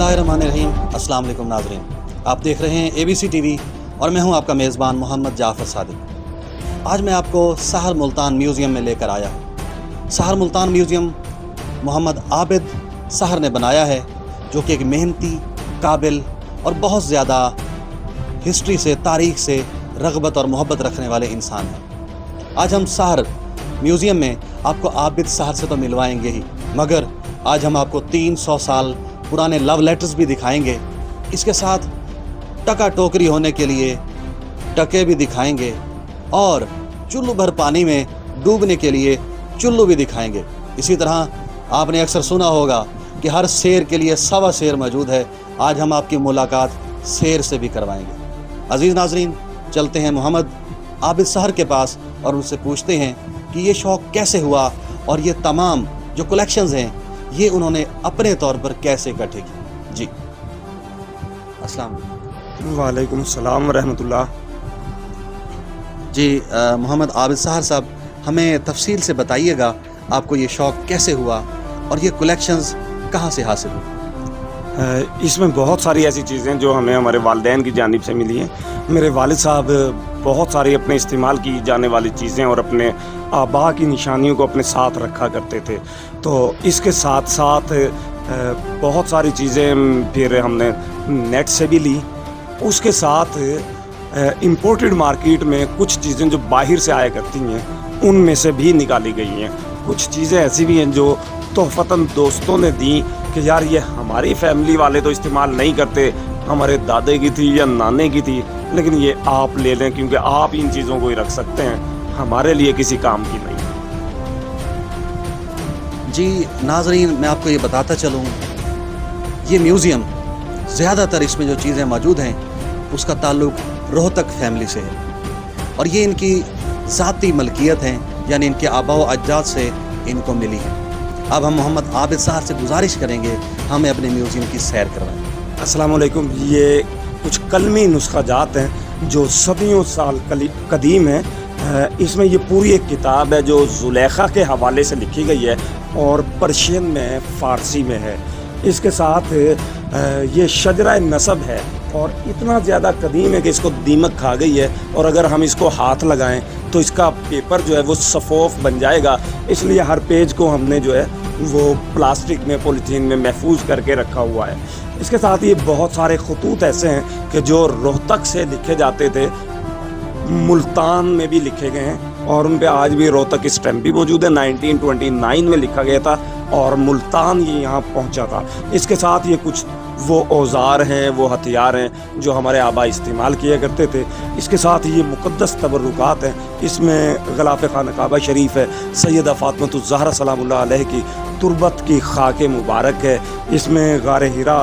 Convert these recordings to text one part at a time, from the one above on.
बिस्मिल्लाहिर्रहमानिर्रहीम। अस्सलाम वालेकुम नाज़रीन, आप देख रहे हैं ABC TV और मैं हूं आपका मेज़बान मोहम्मद जाफ़र सादिक। आज मैं आपको सहर मुल्तान म्यूज़ियम में लेकर आया हूं। सहर मुल्तान म्यूज़ियम मोहम्मद आबिद सहर ने बनाया है, जो कि एक मेहनती, काबिल और बहुत ज़्यादा हिस्ट्री से, तारीख़ से रग़बत और मोहब्बत रखने वाले इंसान हैं। आज हम सहर म्यूज़ियम में आपको आबिद सहर से तो मिलवाएंगे ही, मगर आज हम आपको 300 साल पुराने लव लेटर्स भी दिखाएंगे। इसके साथ टका टोकरी होने के लिए टके भी दिखाएंगे और चुल्लू भर पानी में डूबने के लिए चुल्लू भी दिखाएंगे। इसी तरह आपने अक्सर सुना होगा कि हर शेर के लिए सवा शेर मौजूद है। आज हम आपकी मुलाकात शेर से भी करवाएंगे। अजीज़ नाज़रीन, चलते हैं मोहम्मद आबिद सहर के पास और उनसे पूछते हैं कि ये शौक़ कैसे हुआ और ये तमाम जो कलेक्शंस हैं ये उन्होंने अपने तौर पर कैसे इकट्ठे की। जी अस्सलाम वालेकुम सलाम व रहमतुल्लाह। जी मोहम्मद आबिद सहर साहब, हमें तफसील से बताइएगा आपको ये शौक़ कैसे हुआ और ये कलेक्शंस कहाँ से हासिल हुई। इसमें बहुत सारी ऐसी चीज़ें जो हमें हमारे वालिदैन की जानिब से मिली हैं। मेरे वालिद साहब बहुत सारी अपने इस्तेमाल की जाने वाली चीज़ें और अपने आबा की निशानियों को अपने साथ रखा करते थे। तो इसके साथ साथ बहुत सारी चीज़ें फिर हमने नेट से भी ली। उसके साथ इम्पोर्टेड मार्केट में कुछ चीज़ें जो बाहर से आया करती हैं उनमें से भी निकाली गई हैं। कुछ चीज़ें ऐसी भी हैं जो तोहफ़तन दोस्तों ने दी कि यार ये हमारी फैमिली वाले तो इस्तेमाल नहीं करते, हमारे दादे की थी या नाने की थी, लेकिन ये आप ले लें क्योंकि आप इन चीज़ों को ही रख सकते हैं, हमारे लिए किसी काम की नहीं। जी नाज़रीन, मैं आपको ये बताता चलूँ, ये म्यूज़ियम ज़्यादातर इसमें जो चीज़ें मौजूद हैं उसका ताल्लुक़ रोहतक फैमिली से है और ये इनकी ज़ाती मलकियत हैं, यानी इनके आबा व अजदाद से इनको मिली है। अब हम मोहम्मद आबिद सहर से गुजारिश करेंगे हमें अपने म्यूज़ियम की सैर करवाएं। अस्सलाम वालेकुम। ये कुछ कलमी नुस्खा जात हैं जो सदियों साल कदीम है। इसमें ये पूरी एक किताब है जो ज़ुलेखा के हवाले से लिखी गई है और पर्शियन में, फ़ारसी में है। इसके साथ ये शजरा नसब है और इतना ज़्यादा कदीम है कि इसको दीमक खा गई है और अगर हम इसको हाथ लगाएं तो इसका पेपर जो है वो सफ़ोफ बन जाएगा। इसलिए हर पेज को हमने जो है वो प्लास्टिक में, पॉलीथीन में महफूज करके रखा हुआ है। इसके साथ ये बहुत सारे खतूत ऐसे हैं कि जो रोहतक से लिखे जाते थे, मुल्तान में भी लिखे गए हैं और उन पे आज भी रोहतक की स्टैम्प भी मौजूद है। 1929 में लिखा गया था और मुल्तान ये यहाँ पहुँचा था। इसके साथ ये कुछ वो औज़ार हैं, वो हथियार हैं जो हमारे आबा इस्तेमाल किया करते थे। इसके साथ ये मुक़द्दस तबर्रुकात हैं। इसमें ग़िलाफ़ खाना काबा शरीफ है, सैयदा फ़ातिमतुज़ ज़हरा सलामुल्लाह अलैहा की तुरबत की खाक मुबारक है। इसमें गार हिरा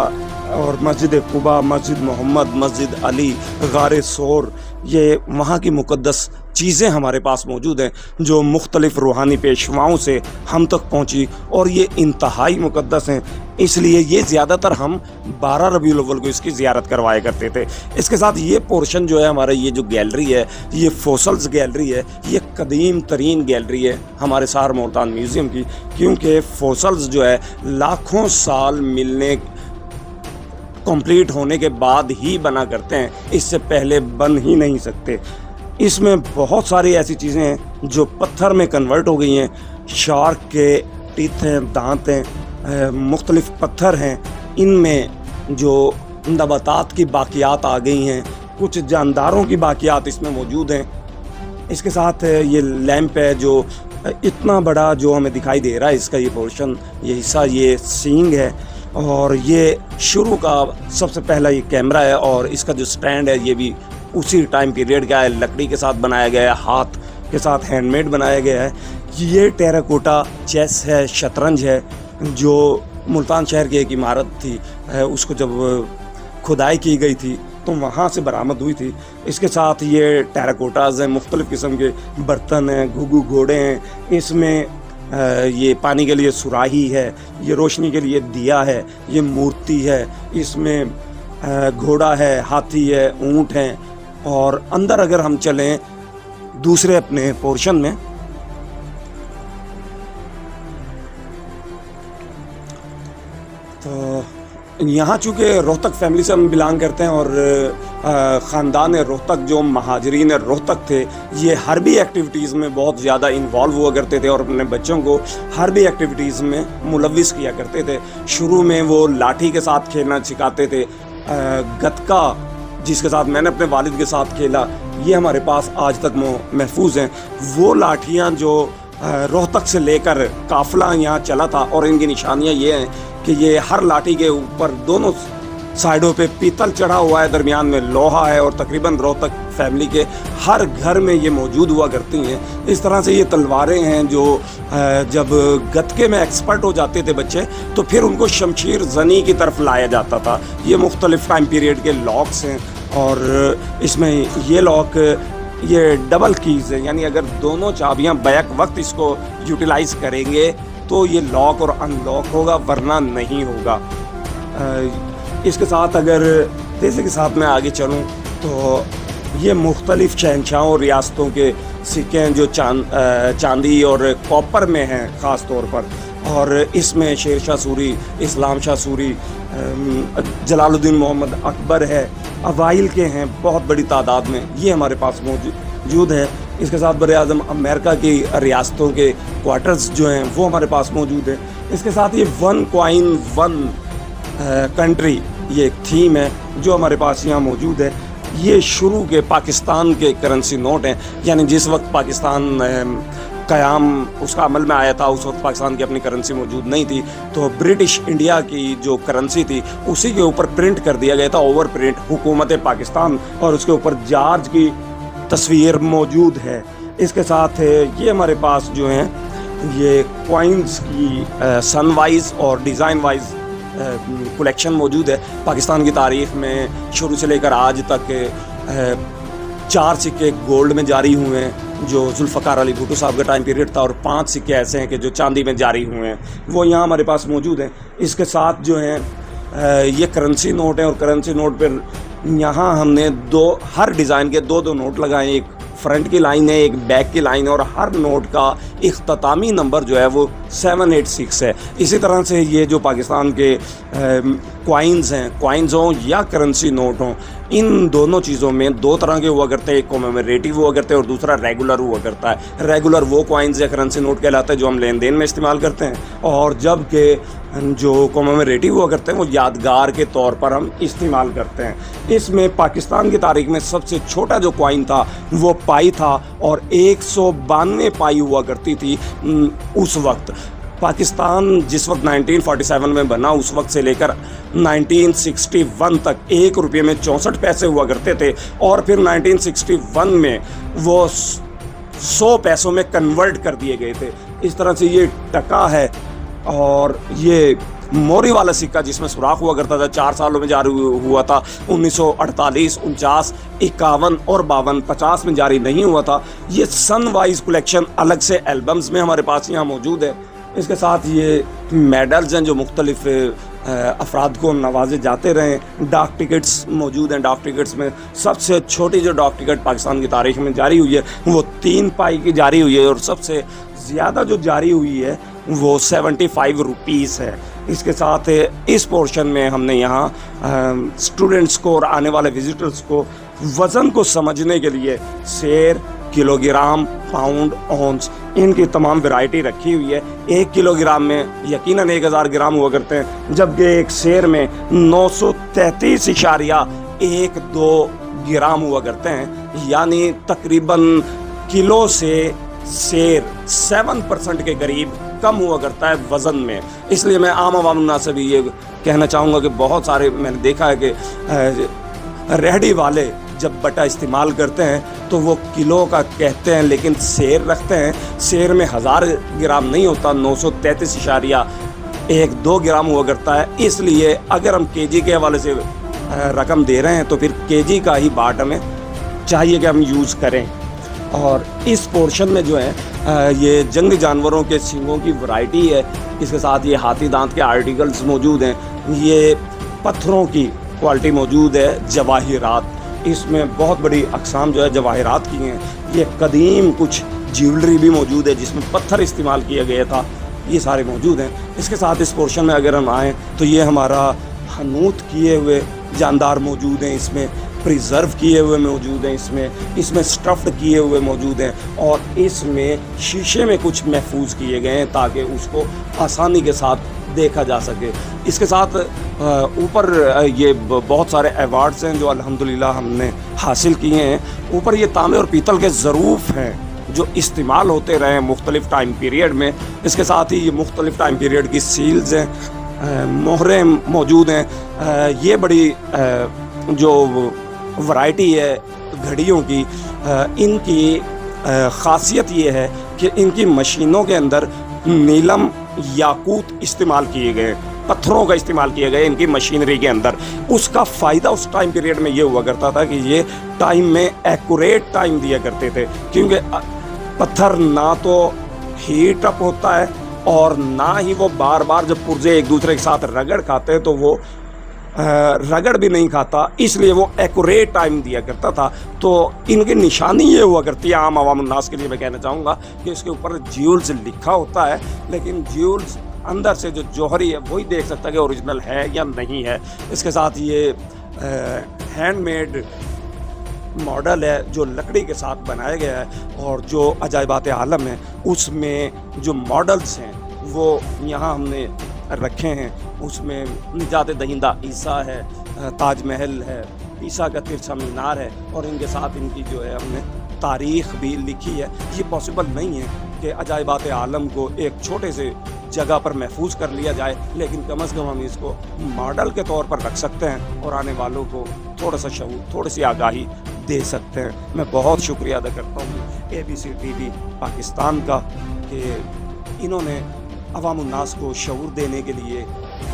और मस्जिद कुबा, मस्जिद मोहम्मद, मस्जिद अली, गार सोर, ये वहाँ की मुक़द्दस चीज़ें हमारे पास मौजूद हैं जो मुख्तलिफ़ रूहानी पेशवाओं से हम तक पहुँची और ये इंतहाई मुक़द्दस हैं। इसलिए ये ज़्यादातर हम 12 रबीउल अव्वल को इसकी ज़ियारत करवाया करते थे। इसके साथ ये पोर्शन जो है हमारा, ये जो गैलरी है, ये फॉसल्स गैलरी है। ये कदीम तरीन गैलरी है हमारे सहर मुल्तान म्यूज़ियम की, क्योंकि फॉसल्स जो है लाखों साल मिलने कंप्लीट होने के बाद ही बना करते हैं, इससे पहले बन ही नहीं सकते। इसमें बहुत सारी ऐसी चीज़ें हैं जो पत्थर में कन्वर्ट हो गई हैं। शार्क के टीथ हैं, दांत हैं, मुख्तलिफ़ पत्थर हैं। इनमें जो नबातात की बाक़ियात आ गई हैं, कुछ जानदारों की बाक़ियात इसमें मौजूद हैं। इसके साथ ये लैंप है जो इतना बड़ा जो हमें दिखाई दे रहा है, इसका ये पोर्शन, ये हिस्सा, ये सींग है और ये शुरू का सबसे पहला ये कैमरा है और इसका जो स्टैंड है ये भी उसी टाइम पीरियड का है, लकड़ी के साथ बनाया गया है, हाथ के साथ हैंडमेड बनाया गया है। ये टेराकोटा चेस है, शतरंज है, जो मुल्तान शहर की एक इमारत थी, उसको जब खुदाई की गई थी तो वहाँ से बरामद हुई थी। इसके साथ ये टेराकोटाज हैं, मुख्तलिफ़ किस्म के बर्तन हैं, घुघु घोड़े हैं। इसमें ये पानी के लिए सुराही है, ये रोशनी के लिए दिया है, ये मूर्ति है, इसमें घोड़ा है, हाथी है, ऊँट हैं। और अंदर अगर हम चलें दूसरे अपने पोर्शन में, तो यहाँ चूँकि रोहतक फैमिली से हम बिलोंग करते हैं और ख़ानदान रोहतक जो महाजरीन रोहतक थे ये हरबी एक्टिविटीज़ में बहुत ज़्यादा इन्वॉल्व हुआ करते थे और अपने बच्चों को हरबी एक्टिविटीज़ में मुलव्विस किया करते थे। शुरू में वो लाठी के साथ खेलना सिखाते थे, गतका जिसके साथ मैंने अपने वालिद के साथ खेला ये हमारे पास आज तक महफूज हैं। वो लाठियाँ जो रोहतक से लेकर काफ़िला यहाँ चला था और इनकी निशानियाँ ये हैं कि ये हर लाठी के ऊपर दोनों साइडों पे पीतल चढ़ा हुआ है, दरमियान में लोहा है और तकरीबन रोहतक फैमिली के हर घर में ये मौजूद हुआ करती हैं। इस तरह से ये तलवारें हैं जो जब गतके में एक्सपर्ट हो जाते थे बच्चे तो फिर उनको शमशीर जनी की तरफ लाया जाता था। ये मुख्तलिफ टाइम पीरियड के लॉक्स हैं और इसमें ये लॉक ये डबल कीज़ है, यानी अगर दोनों चाबियां बैक वक्त इसको यूटिलाइज़ करेंगे तो ये लॉक और अनलॉक होगा, वरना नहीं होगा। इसके साथ अगर तेज़ी के साथ मैं आगे चलूं तो ये मुख्तलिफ़ शहनशाहों और रियासतों के सिक्के हैं जो चांदी और कॉपर में हैं ख़ास तौर पर, और इसमें शेर शाह सूरी, इस्लाम शाह सूरी, जलालुद्दीन मोहम्मद अकबर है, अवाइल के हैं बहुत बड़ी तादाद में, ये हमारे पास मौजूद है। इसके साथ बर-ए-आज़म अमेरिका की रियासतों के क्वार्टर्स जो हैं वो हमारे पास मौजूद है। इसके साथ ये वन कॉइन वन कंट्री ये एक थीम है जो हमारे पास यहाँ मौजूद है। ये शुरू के पाकिस्तान के करेंसी नोट हैं, यानी जिस वक्त पाकिस्तान क़याम उसका अमल में आया था उस वक्त पाकिस्तान की अपनी करेंसी मौजूद नहीं थी, तो ब्रिटिश इंडिया की जो करेंसी थी उसी के ऊपर प्रिंट कर दिया गया था, ओवर प्रिंट हुकूमत पाकिस्तान, और उसके ऊपर जॉर्ज की तस्वीर मौजूद है। इसके साथ ये हमारे पास जो हैं ये कॉइन्स की सन वाइज और डिज़ाइन वाइज कलेक्शन मौजूद है। पाकिस्तान की तारीख़ में शुरू से लेकर आज तक 4 सिक्के गोल्ड में जारी हुए हैं जो जुल्फ़कार अली भुट्टो साहब का टाइम पीरियड था, और 5 सिक्के ऐसे हैं कि जो चांदी में जारी हुए हैं, वो यहाँ हमारे पास मौजूद हैं। इसके साथ जो हैं ये करेंसी नोट हैं और करेंसी नोट पर यहाँ हमने हर डिज़ाइन के 2-2 नोट लगाए, एक फ्रंट की लाइन है एक बैक की लाइन है, और हर नोट का इख्तितामी नंबर जो है वो 786 है। इसी तरह से ये जो पाकिस्तान के कॉइन्स हैं, कॉइन्स हों या करेंसी नोट हों, इन दोनों चीज़ों में 2 तरह के हुआ करते हैं, एक कॉमेमोरेटिव हुआ करते हैं और दूसरा रेगुलर हुआ करता है। रेगुलर वो कॉइन्स या करेंसी नोट कहलाते हैं जो हम लेन देन में इस्तेमाल करते हैं, और जबकि जो कॉमेमोरेटिव हुआ करते हैं वो यादगार के तौर पर हम इस्तेमाल करते हैं। इसमें पाकिस्तान की तारीख में सबसे छोटा जो कॉइन था वो पाई था और 192 पाई हुआ करती थी उस वक्त। पाकिस्तान जिस वक्त 1947 में बना उस वक्त से लेकर 1961 तक 1 रुपये में 64 पैसे हुआ करते थे, और फिर 1961 में वो 100 पैसों में कन्वर्ट कर दिए गए थे। इस तरह से ये टका है, और ये मोरी वाला सिक्का जिसमें सुराख हुआ करता था 4 सालों में जारी हुआ था, 1948, 49, 51 और 52, 50 में जारी नहीं हुआ था। ये सन वाइज कलेक्शन अलग से एल्बम्स में हमारे पास यहाँ मौजूद है। इसके साथ ये मेडल्स हैं जो मुख्तलिफ अफराद को नवाजे जाते रहे। डाक टिकट्स मौजूद हैं। डाक टिकट्स में सबसे छोटी जो डाक टिकट पाकिस्तान की तारीख में जारी हुई है वो 3 पाई की जारी हुई है, और सबसे ज़्यादा जो जारी हुई है वो 75 रुपीज़ है। इसके साथ इस पोर्शन में हमने यहाँ स्टूडेंट्स को और आने वाले विजिटर्स को वज़न को समझने के लिए सेर, किलोग्राम, पाउंड, औंस इनकी तमाम वैरायटी रखी हुई है। 1 किलोग्राम में यकीनन 1000 ग्राम हुआ करते हैं, जबकि एक सेर में 933.12 ग्राम हुआ करते हैं, यानी तकरीबन किलो से सेर 7% के करीब कम हुआ करता है वज़न में। इसलिए मैं आम आवाम से भी ये कहना चाहूँगा कि बहुत सारे मैंने देखा है कि रेहड़ी वाले जब बटा इस्तेमाल करते हैं तो वो किलो का कहते हैं लेकिन सेर रखते हैं। सेर में 1000 ग्राम नहीं होता, 933.12 ग्राम हुआ करता है। इसलिए अगर हम केजी के हवाले से रकम दे रहे हैं तो फिर केजी का ही बाट हमें चाहिए कि हम यूज़ करें। और इस पोर्शन में जो है ये जंगली जानवरों के सींगों की वैरायटी है। इसके साथ ये हाथी दांत के आर्टिकल्स मौजूद हैं। ये पत्थरों की क्वालिटी मौजूद है, जवाहिरात, इसमें बहुत बड़ी अक़साम जो है जवाहिरात की हैं। ये कदीम कुछ ज्वेलरी भी मौजूद है जिसमें पत्थर इस्तेमाल किया गया था, ये सारे मौजूद हैं। इसके साथ इस पोर्शन में अगर हम आएँ तो ये हमारा हनूत किए हुए जानदार मौजूद हैं, इसमें प्रिजर्व किए हुए मौजूद हैं, इसमें स्टफ्ड किए हुए मौजूद हैं, और इसमें शीशे में कुछ महफूज किए गए हैं ताकि उसको आसानी के साथ देखा जा सके। इसके साथ ऊपर ये बहुत सारे अवार्ड्स हैं जो अल्हम्दुलिल्लाह हमने हासिल किए हैं। ऊपर ये तांबे और पीतल के ज़रूफ हैं जो इस्तेमाल होते रहे मुख्तलिफ़ टाइम पीरियड में। इसके साथ ही ये मुख्तलिफ़ टाइम पीरियड की सील्स हैं, मोहरें मौजूद हैं। ये बड़ी जो वैरायटी है घड़ियों की, इनकी ख़ासियत ये है कि इनकी मशीनों के अंदर नीलम याकूत इस्तेमाल किए गए, पत्थरों का इस्तेमाल किए गए इनकी मशीनरी के अंदर। उसका फ़ायदा उस टाइम पीरियड में ये हुआ करता था कि ये टाइम में एक्यूरेट टाइम दिया करते थे, क्योंकि पत्थर ना तो हीट अप होता है और ना ही वो बार बार जब पुर्जे एक दूसरे के साथ रगड़ खाते हैं तो वो रगड़ भी नहीं खाता, इसलिए वो एक्यूरेट टाइम दिया करता था। तो इनकी निशानी ये हुआ करती है, आम आवाम उन्नास के लिए मैं कहना चाहूँगा कि इसके ऊपर ज्यूल्स लिखा होता है, लेकिन ज्यूल्स अंदर से जो जौहरी है वही देख सकता है कि ओरिजिनल है या नहीं है। इसके साथ ये हैंडमेड मॉडल है जो लकड़ी के साथ बनाया गया है, और जो अजायबात आलम है उसमें जो मॉडल्स हैं वो यहाँ हमने रखे हैं। उसमें निजात दहिंदा ईसा है, ताजमहल है, ईसा का तिरछा मीनार है, और इनके साथ इनकी जो है हमने तारीख़ भी लिखी है। ये पॉसिबल नहीं है कि अजायबात आलम को एक छोटे से जगह पर महफूज कर लिया जाए, लेकिन कम अज़ कम हम इसको मॉडल के तौर पर रख सकते हैं और आने वालों को थोड़ा सा शऊर, थोड़ी सी आगाही दे सकते हैं। मैं बहुत शुक्रिया अदा करता हूँ ABC TV पाकिस्तान का कि इन्होंने अवाम उन्नास को शऊर देने के लिए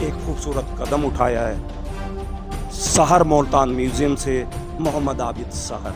एक खूबसूरत कदम उठाया है। सहर मुल्तान म्यूज़ियम से मोहम्मद आबिद सहर।